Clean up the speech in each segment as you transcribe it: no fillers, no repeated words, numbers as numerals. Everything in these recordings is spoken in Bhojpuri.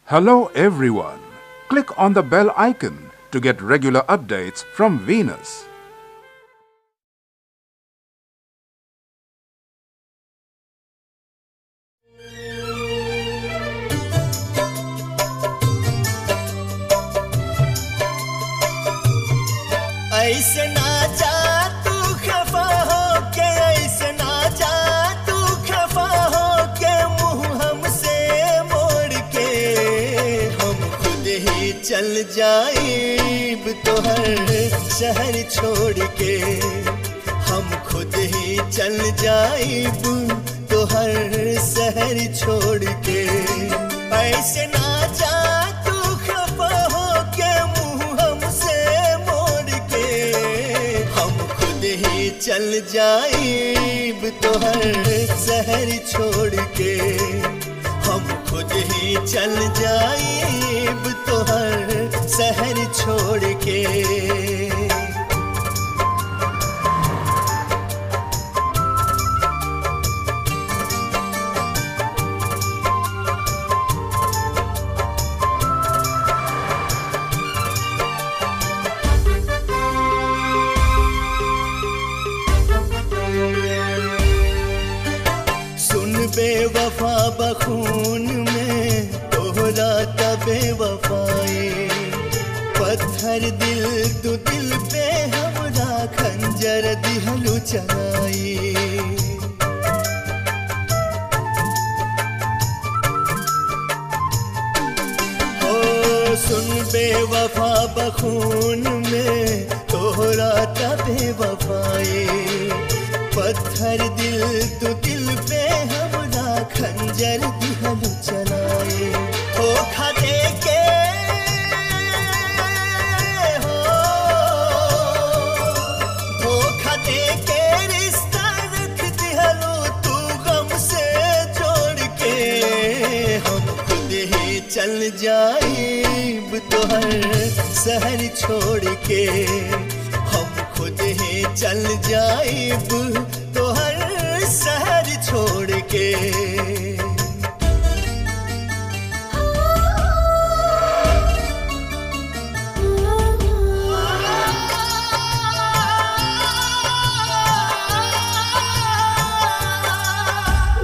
Hello everyone. Click on the bell icon to get regular updates from Venus. ऐसे ना जा तू खफा हो के, ऐसे ना जा तू खफा हो के, मुंह हमसे मोड़ के हम खुद ही चल जाएब तोहर शहर छोड़ के, हम खुद ही चल जाएब तोहर शहर छोड़ के। ऐसे ना जा तू खफा हो के, मुंह हमसे चल जाएब तोहर शहर छोड़ के, हम खुद ही चल जाएब तोहर शहर छोड़ के। बेवफा बखून में तोहरा तबे वफाए, पत्थर दिल तू दिल पे हमरा खंजर दिहलु चलाए। ओ सुन बेवफा बखून में तोहरा तबे वफाए, पत्थर दिल तू दिल पे हमरा खंजर दिहलु चलाए। धोखा दे के हो, धोखा दे के रिश्ता रख दिहलु तू गम से जोड़ के, हम खुद ही चल जाएब तोहर शहर छोड़ के, हम खुद ही चल जाएब तोहर शहर छोड़ के।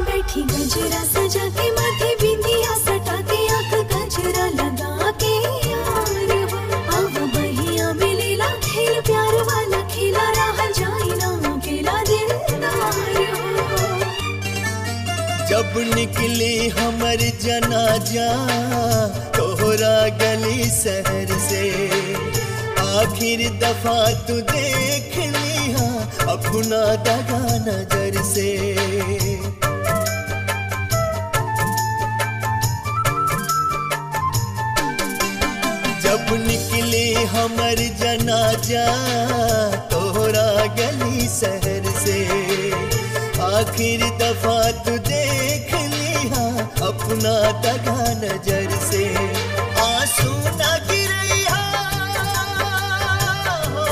बैठी गजरा सजा के माथे बिंदिया सटा के, आंख गजरा लगा के यार हो, अब बहिया मिलेला खेल प्यार वाला खेला, रह जाए ना अकेला दिलदार हो। जब निकली हमर जनाजा तोहरा गली शहर से, आखिर दफा तू देख लिया अपना दगा नजर से। जब निकली हमर जनाजा तोहरा गली शहर से, आखिर दफा तू देख लिया अपना दगा नजर से। आंसू न गिरैया हो,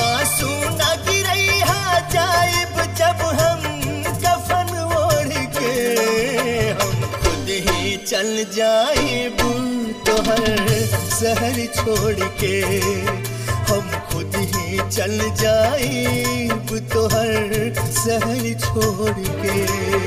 आंसू न गिरैया जाइब जब हम कफन ओढ़ के, हम खुद ही चल जाइब तोहर शहर छोड़ के, हम खुद ही चल जाएब तोहर शहर छोड़ के।